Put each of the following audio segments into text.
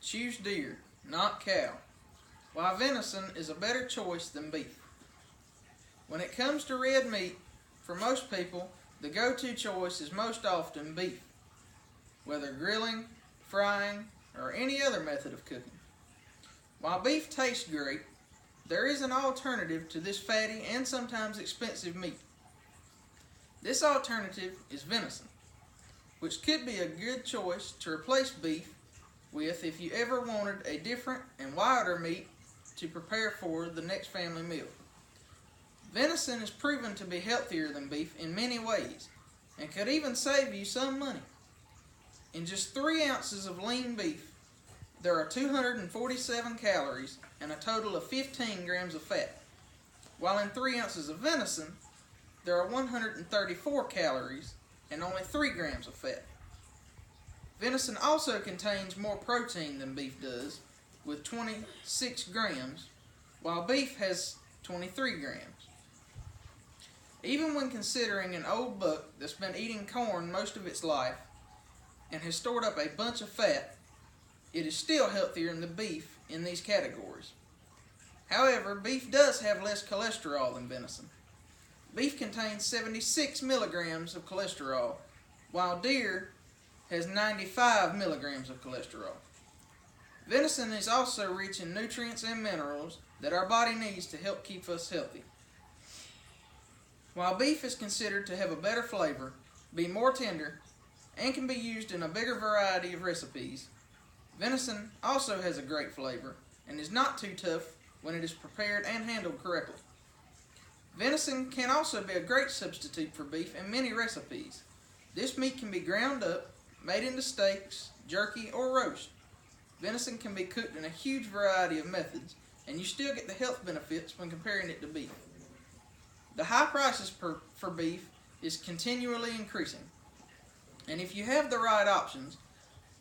Choose deer, not cow. Why venison is a better choice than beef. When it comes to red meat, for most people, the go-to choice is most often beef, whether grilling, frying, or any other method of cooking. While beef tastes great, there is an alternative to this fatty and sometimes expensive meat. This alternative is venison, which could be a good choice to replace beef with if you ever wanted a different and wilder meat to prepare for the next family meal. Venison is proven to be healthier than beef in many ways and could even save you some money. In just 3 ounces of lean beef, there are 247 calories and a total of 15 grams of fat, while in 3 ounces of venison, there are 134 calories and only 3 grams of fat. Venison also contains more protein than beef does, with 26 grams, while beef has 23 grams. Even when considering an old buck that's been eating corn most of its life and has stored up a bunch of fat, it is still healthier than beef in these categories. However, beef does have less cholesterol than venison. Beef contains 76 milligrams of cholesterol, while deer has 95 milligrams of cholesterol. Venison is also rich in nutrients and minerals that our body needs to help keep us healthy. While beef is considered to have a better flavor, be more tender, and can be used in a bigger variety of recipes, venison also has a great flavor and is not too tough when it is prepared and handled correctly. Venison can also be a great substitute for beef in many recipes. This meat can be ground up, made into steaks, jerky, or roast. Venison can be cooked in a huge variety of methods, and you still get the health benefits when comparing it to beef. The high prices for beef is continually increasing, and if you have the right options,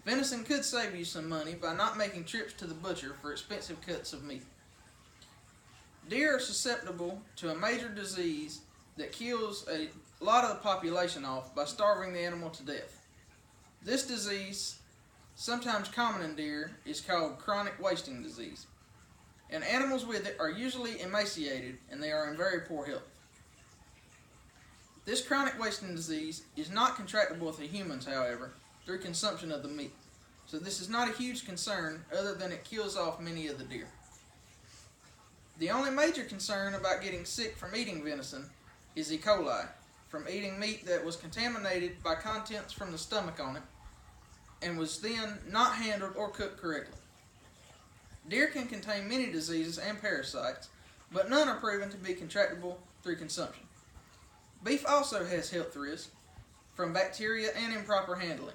venison could save you some money by not making trips to the butcher for expensive cuts of meat. Deer are susceptible to a major disease that kills a lot of the population off by starving the animal to death. This disease, sometimes common in deer, is called chronic wasting disease, and animals with it are usually emaciated and they are in very poor health. This chronic wasting disease is not contractable with the humans, however, through consumption of the meat, so this is not a huge concern other than it kills off many of the deer. The only major concern about getting sick from eating venison is E. coli, from eating meat that was contaminated by contents from the stomach on it and was then not handled or cooked correctly. Deer can contain many diseases and parasites, but none are proven to be contractable through consumption. Beef also has health risks from bacteria and improper handling.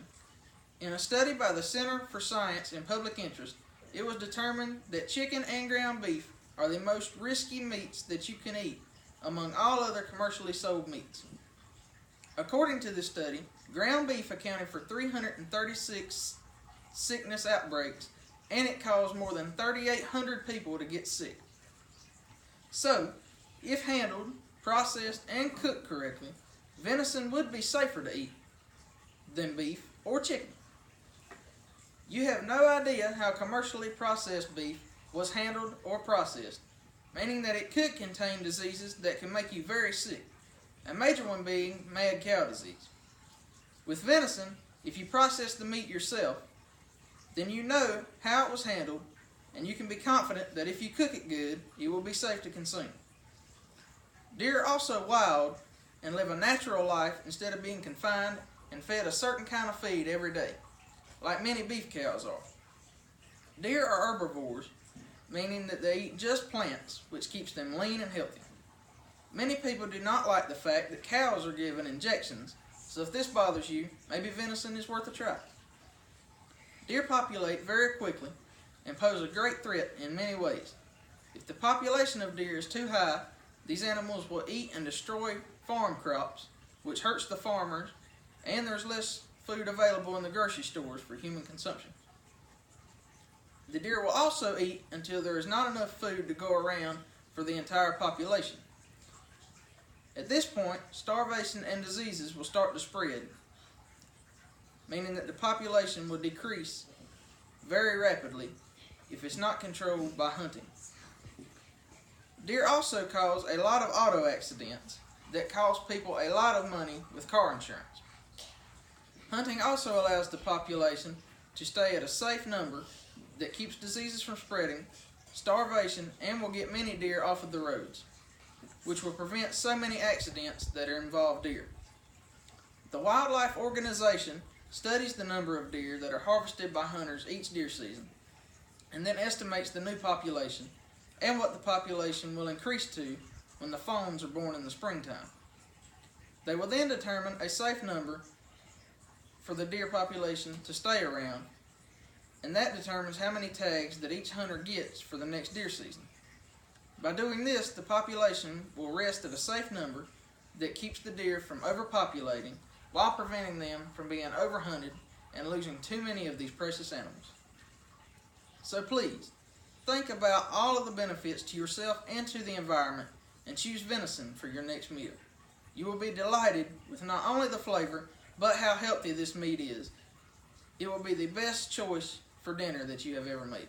In a study by the Center for Science and Public Interest, it was determined that chicken and ground beef are the most risky meats that you can eat among all other commercially sold meats. According to this study, ground beef accounted for 336 sickness outbreaks, and it caused more than 3,800 people to get sick. So, if handled, processed, and cooked correctly, venison would be safer to eat than beef or chicken. You have no idea how commercially processed beef was handled or processed, meaning that it could contain diseases that can make you very sick, a major one being mad cow disease. With venison, if you process the meat yourself, then you know how it was handled, and you can be confident that if you cook it good, it will be safe to consume. Deer are also wild and live a natural life instead of being confined and fed a certain kind of feed every day, like many beef cows are. Deer are herbivores, meaning that they eat just plants, which keeps them lean and healthy. Many people do not like the fact that cows are given injections, so if this bothers you, maybe venison is worth a try. Deer populate very quickly and pose a great threat in many ways. If the population of deer is too high, these animals will eat and destroy farm crops, which hurts the farmers, and there's less food available in the grocery stores for human consumption. The deer will also eat until there is not enough food to go around for the entire population. At this point, starvation and diseases will start to spread, meaning that the population will decrease very rapidly if it's not controlled by hunting. Deer also cause a lot of auto accidents that cost people a lot of money with car insurance. Hunting also allows the population to stay at a safe number that keeps diseases from spreading, starvation, and will get many deer off of the roads, which will prevent so many accidents that involve deer. The Wildlife Organization studies the number of deer that are harvested by hunters each deer season, and then estimates the new population and what the population will increase to when the fawns are born in the springtime. They will then determine a safe number for the deer population to stay around, and that determines how many tags that each hunter gets for the next deer season. By doing this, the population will rest at a safe number that keeps the deer from overpopulating while preventing them from being overhunted and losing too many of these precious animals. So please, think about all of the benefits to yourself and to the environment and choose venison for your next meal. You will be delighted with not only the flavor, but how healthy this meat is. It will be the best choice for dinner that you have ever made.